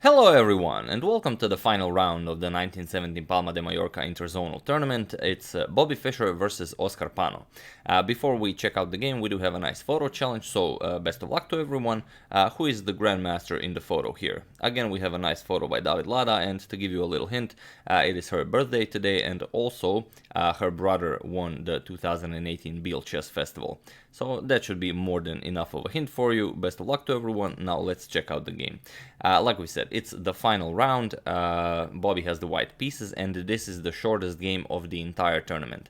Hello everyone, and welcome to the final round of the 1917 Palma de Mallorca Interzonal tournament. It's Bobby Fischer versus Oscar Panno. Before we check out the game, we do have a nice photo challenge, so best of luck to everyone. Who is the grandmaster in the photo here? Again, we have a nice photo by David Lada, and to give you a little hint, it is her birthday today, and also her brother won the 2018 Biel Chess Festival. So that should be more than enough of a hint for you. Best of luck to everyone. Now let's check out the game. Like we said, it's the final round. Bobby has the white pieces, and this is the shortest game of the entire tournament.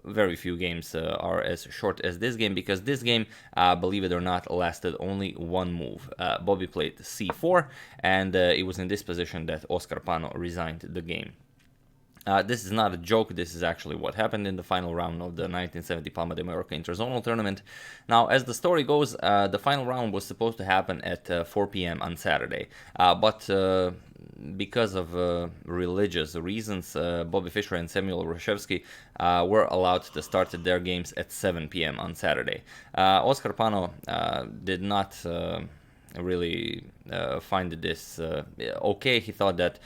Very few games are as short as this game, because this game, believe it or not, lasted only one move. Bobby played c4, and it was in this position that Oscar Panno resigned the game. This is not a joke, this is actually what happened in the final round of the 1970 Palma de Mallorca Interzonal tournament. Now, as the story goes, the final round was supposed to happen at 4 p.m. on Saturday, but because of religious reasons, Bobby Fischer and Samuel Reshevsky were allowed to start their games at 7 p.m. on Saturday. Oscar Panno did not really find this okay. He thought that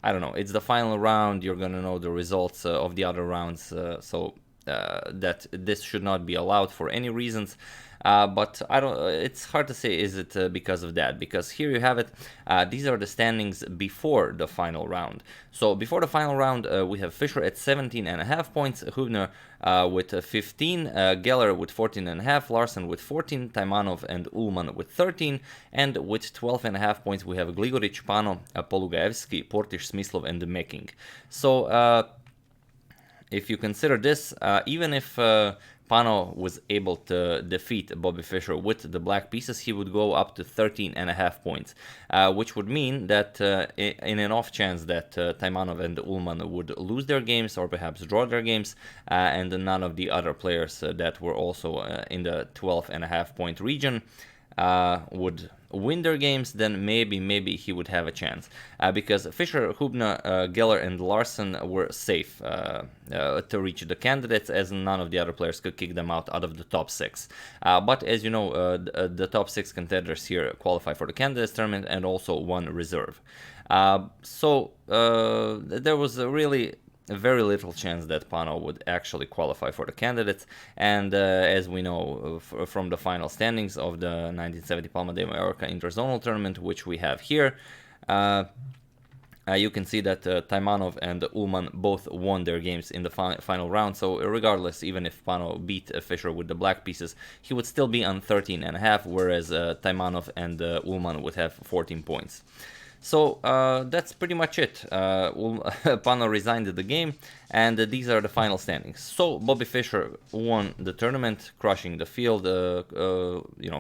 I don't know, it's the final round, you're gonna know the results of the other rounds, so that this should not be allowed for any reasons. But I don't. It's hard to say. Is it because of that? Because here you have it. These are the standings before the final round. So before the final round, we have Fischer at 17.5 points, Huebner with 15, Geller with 14.5, Larsen with 14, Taimanov and Uhlmann with 13, and with 12.5 points we have Gligoric, Panno, Polugaevsky, Portisch, Smyslov, and Mecking. So if you consider this, even if Panno was able to defeat Bobby Fischer with the black pieces, he would go up to 13.5 points, which would mean that in an off chance that Taimanov and Uhlmann would lose their games or perhaps draw their games, and none of the other players that were also in the 12.5 point region would win their games, then maybe he would have a chance, because Fischer, Huebner, Geller and Larsen were safe to reach the candidates, as none of the other players could kick them out of the top 6. But as you know, the top 6 contenders here qualify for the candidates tournament, and also one reserve. So there was really very little chance that Panno would actually qualify for the candidates, and as we know from the final standings of the 1970 Palma de Mallorca Interzonal tournament, which we have here, you can see that Taimanov and Uhlmann both won their games in the final round. So regardless, even if Panno beat Fischer with the black pieces, he would still be on 13.5, whereas Taimanov and Uhlmann would have 14 points. So that's pretty much it. Panno resigned the game, and these are the final standings. So Bobby Fischer won the tournament, crushing the field,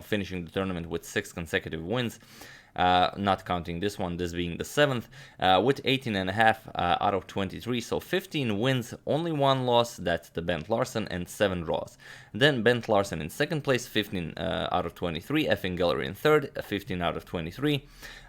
finishing the tournament with 6 consecutive wins, not counting this one, this being the 7th, with 18.5 out of 23, so 15 wins, only 1 loss, that's the Bent Larsen, and 7 draws. Then Bent Larsen in 2nd place, 15 out of 23, Efim Geller in 3rd, 15 out of 23,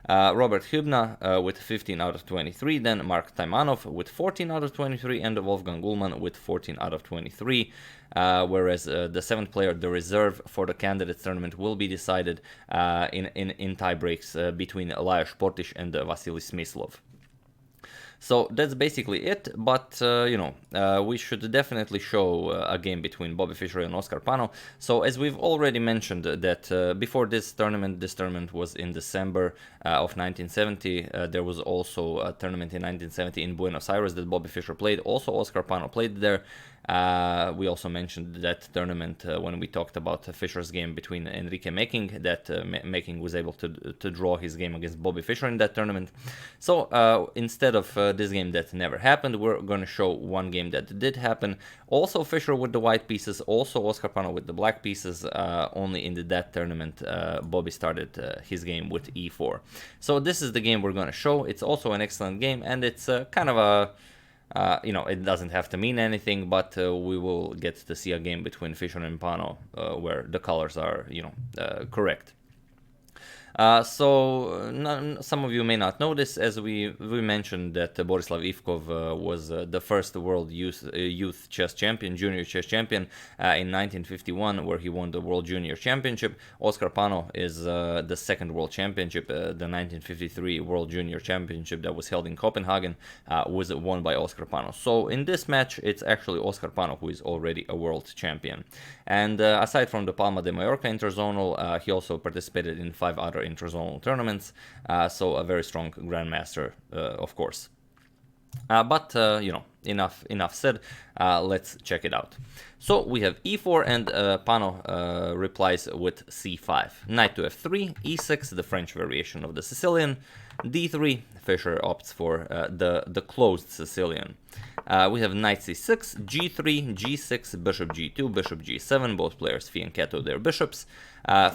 Robert Huebner with 15 out of 23, then Mark Taimanov with 14 out of 23, and Wolfgang Uhlmann with 14 out of 23, whereas the 7th player, the reserve for the candidates tournament, will be decided in tie breaks between Lajos Portisch and Vasily Smyslov. So that's basically it, but we should definitely show a game between Bobby Fischer and Oscar Panno. So as we've already mentioned that before this tournament was in December of 1970. There was also a tournament in 1970 in Buenos Aires that Bobby Fischer played. Also Oscar Panno played there. We also mentioned that tournament when we talked about Fischer's game between Henrique Mecking, that Mecking was able to draw his game against Bobby Fischer in that tournament. So instead of this game that never happened, we're going to show one game that did happen. Also Fischer with the white pieces, also Oscar Panno with the black pieces. Only in that tournament Bobby started his game with e4. So this is the game we're going to show. It's also an excellent game, and it's kind of a it doesn't have to mean anything, but we will get to see a game between Fischer and Panno where the colors are, correct. Some of you may not know this, as we mentioned that Borislav Ivkov was the first world youth chess champion, junior chess champion in 1951, where he won the World Junior Championship. Oskar Panno is the second world championship, the 1953 World Junior Championship that was held in Copenhagen, was won by Oskar Panno. So in this match, it's actually Oskar Panno who is already a world champion. And aside from the Palma de Mallorca Interzonal, he also participated in 5 other Interzonal tournaments, so a very strong grandmaster, of course. But enough said. Let's check it out. So we have e4, and Panno replies with c5. Knight to f3, e6, the French variation of the Sicilian. d3, Fischer opts for the closed Sicilian. We have knight c6, g3, g6, bishop g2, bishop g7. Both players fianchetto their bishops.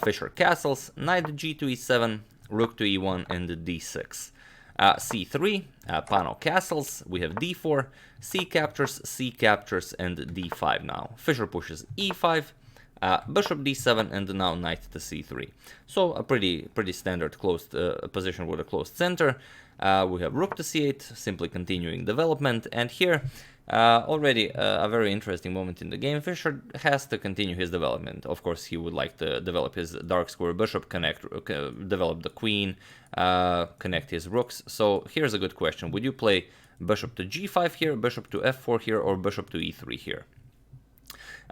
Fischer castles, knight g2, e7, rook to e1, and d6. c3, Panno castles, we have d4, c captures, and d5 now. Fischer pushes e5, bishop d7, and now knight to c3. So a pretty standard closed position with a closed center. We have rook to c8, simply continuing development, and here already a very interesting moment in the game. Fischer has to continue his development. Of course, he would like to develop his dark square bishop, develop the queen, connect his rooks. So here's a good question. Would you play bishop to g5 here, bishop to f4 here, or bishop to e3 here?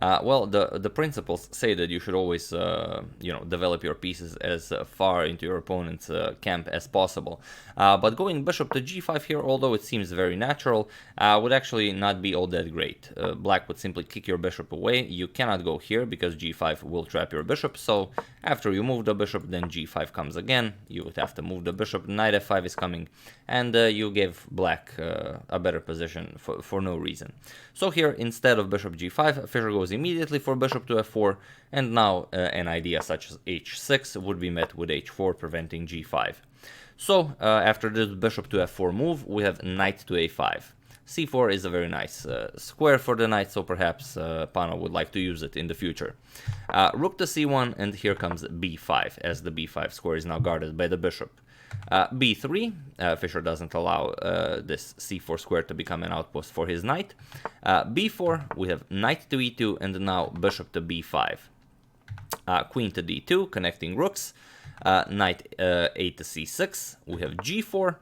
Well, the principles say that you should always, develop your pieces as far into your opponent's camp as possible. But going bishop to g5 here, although it seems very natural, would actually not be all that great. Black would simply kick your bishop away. You cannot go here because g5 will trap your bishop. So after you move the bishop, then g5 comes again. You would have to move the bishop. Knight f5 is coming, and you give black a better position for no reason. So here, instead of bishop g5, Fischer goes immediately for bishop to f4, and now an idea such as h6 would be met with h4, preventing g5. So after this bishop to f4 move, we have knight to a5. c4 is a very nice square for the knight, so perhaps Panno would like to use it in the future. Rook to c1, and here comes b5, as the b5 square is now guarded by the bishop. b3, Fischer doesn't allow this c4 square to become an outpost for his knight. b4, we have knight to e2, and now bishop to b5. Queen to d2, connecting rooks. Knight a to c6, we have g4,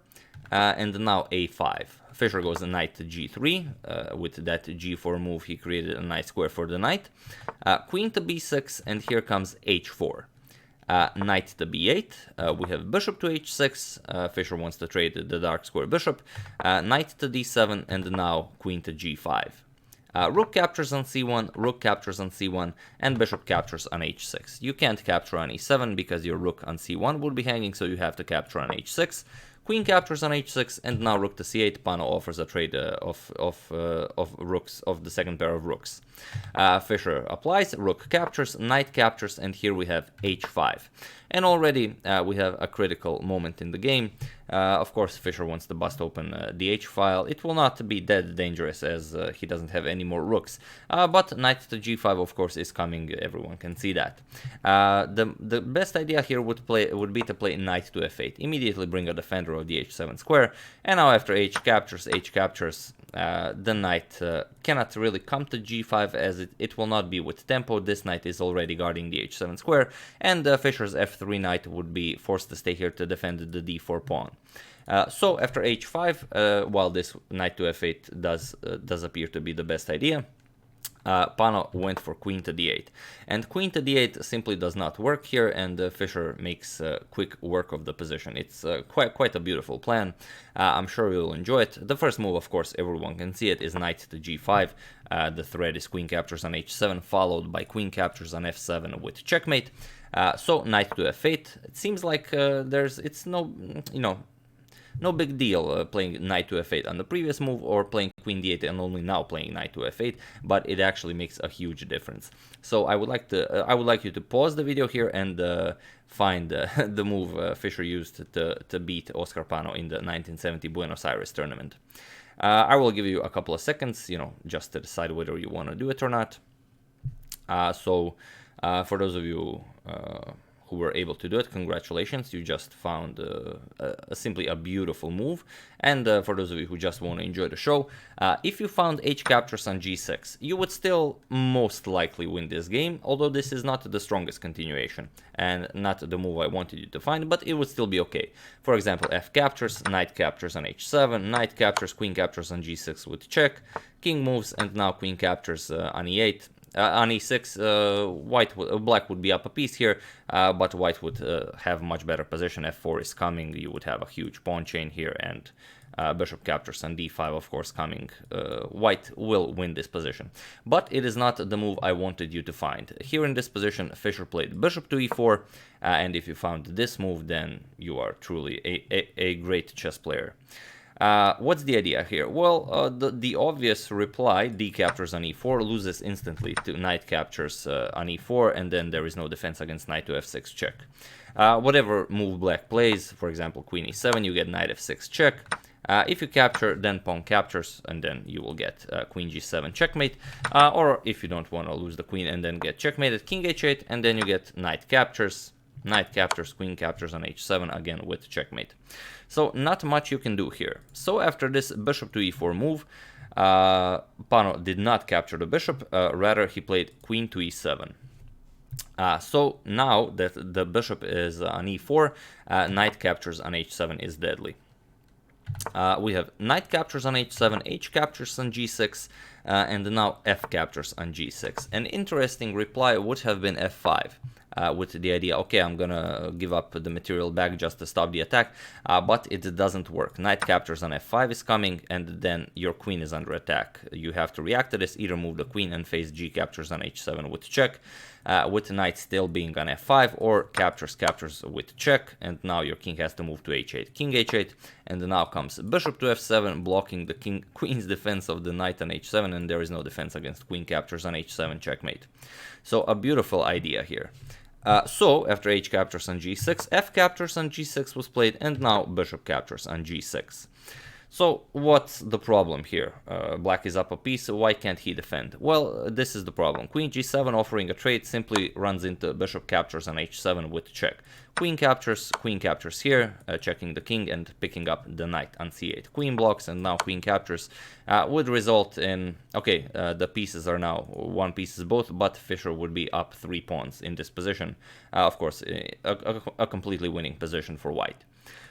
and now a5. Fischer goes a knight to g3. With that g4 move, he created a nice square for the knight. Queen to b6, and here comes h4. Knight to b8, we have bishop to h6, Fischer wants to trade the dark square bishop, knight to d7, and now queen to g5. Rook captures on c1, rook captures on c1, and bishop captures on h6. You can't capture on e7 because your rook on c1 would be hanging, so you have to capture on h6. Queen captures on h6, and now rook to c8. Panno offers a trade of rooks, of the second pair of rooks. Fischer applies, rook captures, knight captures, and here we have h5. And already we have a critical moment in the game. Of course, Fischer wants to bust open the h-file. It will not be that dangerous as he doesn't have any more rooks. But knight to g5, of course, is coming. Everyone can see that. The best idea here would be to play knight to f8. Immediately bring a defender of the h7 square. And now after h captures, the knight cannot really come to g5 as it will not be with tempo. This knight is already guarding the h7 square, and Fischer's f3 knight would be forced to stay here to defend the d4 pawn. So after h5, while this knight to f8 does appear to be the best idea, Panno went for queen to d8, and queen to d8 simply does not work here, and Fischer makes quick work of the position. It's quite a beautiful plan. I'm sure you'll enjoy it. The first move, of course, everyone can see it, is knight to g5. The threat is queen captures on h7, followed by queen captures on f7 with checkmate. So knight to f8. It seems like it's no big deal playing knight to f8 on the previous move, or playing queen d8 and only now playing knight to f8, but it actually makes a huge difference. So I would like you to pause the video here and find the move Fischer used to beat Oskar Panno in the 1970 Buenos Aires tournament. I will give you a couple of seconds, just to decide whether you want to do it or not. For those of you who were able to do it. Congratulations, you just found simply a beautiful move. And for those of you who just want to enjoy the show, if you found h captures on g6, you would still most likely win this game, although this is not the strongest continuation and not the move I wanted you to find, but it would still be okay. For example, f captures, knight captures on h7, knight captures, queen captures on g6 with check, king moves, and now queen captures on e8. On e6, black would be up a piece here, but white would have much better position. f4 is coming, you would have a huge pawn chain here, and bishop captures on d5, of course, coming. White will win this position. But it is not the move I wanted you to find. Here in this position, Fischer played bishop to e4, and if you found this move, then you are truly a great chess player. What's the idea here? Well, the obvious reply, d captures on e4, loses instantly to knight captures on e4, and then there is no defense against knight to f6 check. Whatever move black plays, for example, queen e7, you get knight f6 check. If you capture, then pawn captures, and then you will get queen g7 checkmate. Or if you don't want to lose the queen and then get checkmated, king h8, and then you get knight captures, queen captures on h7, again with checkmate. So not much you can do here. So after this bishop to e4 move, Panno did not capture the bishop, rather he played queen to e7. So now that the bishop is on e4, knight captures on h7 is deadly. We have knight captures on h7, h captures on g6, and now f captures on g6. An interesting reply would have been f5. With the idea, okay, I'm gonna give up the material back just to stop the attack, but it doesn't work. Knight captures on f5 is coming, and then your queen is under attack. You have to react to this, either move the queen and face g captures on h7 with check, with knight still being on f5, or captures with check, and now your king has to move to h8, king h8, and now comes bishop to f7, blocking the queen's defense of the knight on h7, and there is no defense against queen captures on h7 checkmate. So a beautiful idea here. So after h captures on g6, f captures on g6 was played, and now bishop captures on g6. So what's the problem here? Black is up a piece, so why can't he defend? Well, this is the problem. Queen g7 offering a trade simply runs into bishop captures on h7 with check. Queen captures here, checking the king and picking up the knight on c8. Queen blocks, and now queen captures would result in, okay, the pieces are now one pieces both, but Fischer would be up 3 pawns in this position. Of course, a completely winning position for white.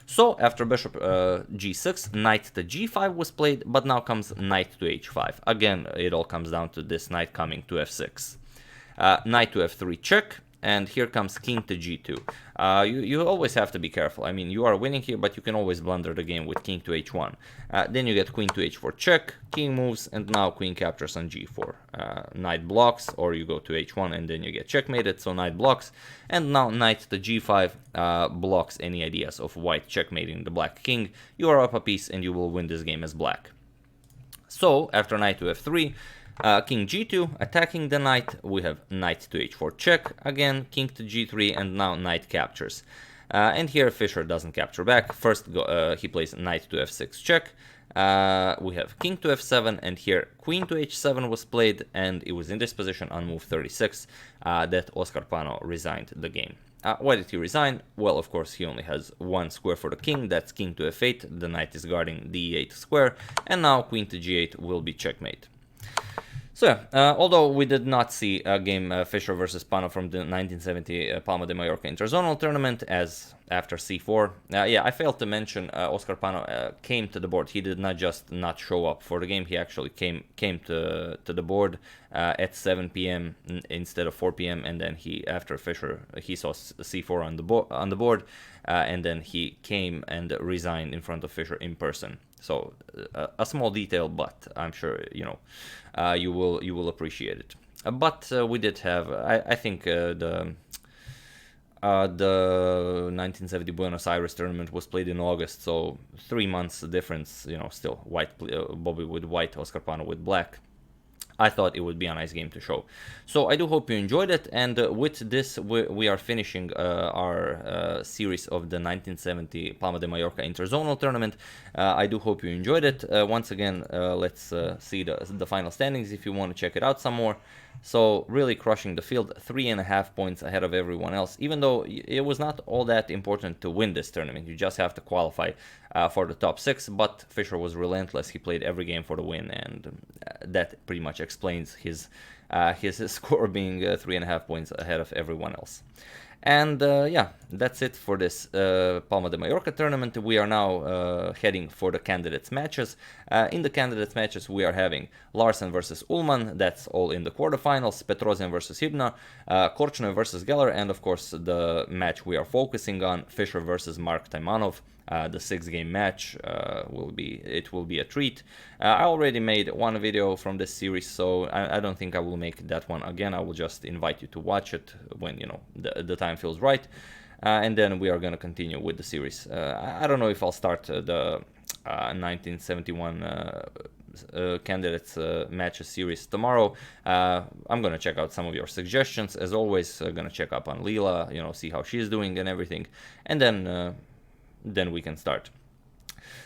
So after bishop g6, knight to g5 was played, but now comes knight to h5. Again, it all comes down to this knight coming to f6. Knight to f3 check, and here comes king to g2. You always have to be careful. I mean, you are winning here, but you can always blunder the game with king to h1. Then you get queen to h4 check, king moves, and now queen captures on g4. Knight blocks, or you go to h1 and then you get checkmated, so knight blocks. And now knight to g5 blocks any ideas of white checkmating the black king. You are up a piece and you will win this game as black. So after knight to f3, king g2, attacking the knight, we have knight to h4 check, again king to g3, and now knight captures. And here Fischer doesn't capture back. First he plays knight to f6 check, we have king to f7, and here queen to h7 was played, and it was in this position on move 36 that Oscar Panno resigned the game. Why did he resign? Well, of course, he only has one square for the king, that's king to f8, the knight is guarding the e8 square, and now queen to g8 will be checkmate. So yeah, although we did not see a game Fischer versus Panno from the 1970 Palma de Mallorca Interzonal tournament, as after c4, yeah, I failed to mention Oscar Panno came to the board. He did not just not show up for the game, he actually came to the board at 7 p.m. instead of 4 p.m. and then after Fischer, he saw c4 on the board, and then he came and resigned in front of Fischer in person. So a small detail, but I'm sure you will appreciate it. But we did have, I think the 1970 Buenos Aires tournament was played in August, so 3 months difference. Still white, Bobby with white, Oscar Panno with black. I thought it would be a nice game to show. So I do hope you enjoyed it, and with this we are finishing our series of the 1970 Palma de Mallorca Interzonal tournament. I do hope you enjoyed it. Once again, let's see the final standings if you want to check it out some more. So really crushing the field, 3.5 points ahead of everyone else, even though it was not all that important to win this tournament. You just have to qualify for the top 6, but Fischer was relentless. He played every game for the win, and that pretty much explains his score being 3.5 points ahead of everyone else. And yeah, that's it for this Palma de Mallorca tournament. We are now heading for the candidates matches. In the candidates matches, we are having Larsen versus Uhlmann. That's all in the quarterfinals. Petrosian versus Huebner, Korchnoi versus Geller, and of course the match we are focusing on, Fischer versus Mark Taimanov. The 6-game match will be a treat. I already made one video from this series, so I don't think I will make that one again. I will just invite you to watch it when the time feels right, and then we are going to continue with the series. I don't know if I'll start the 1971 candidates matches series tomorrow. I'm gonna check out some of your suggestions as always. Gonna check up on Lila, see how she's doing and everything, and then we can start.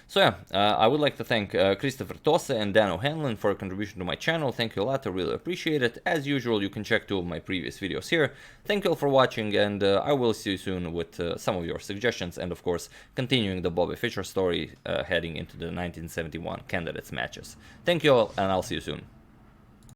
So yeah, I would like to thank Christopher Tosse and Dan O'Hanlon for a contribution to my channel. Thank you a lot, I really appreciate it. As usual, you can check 2 of my previous videos here. Thank you all for watching, and I will see you soon with some of your suggestions, and of course, continuing the Bobby Fischer story heading into the 1971 candidates matches. Thank you all, and I'll see you soon.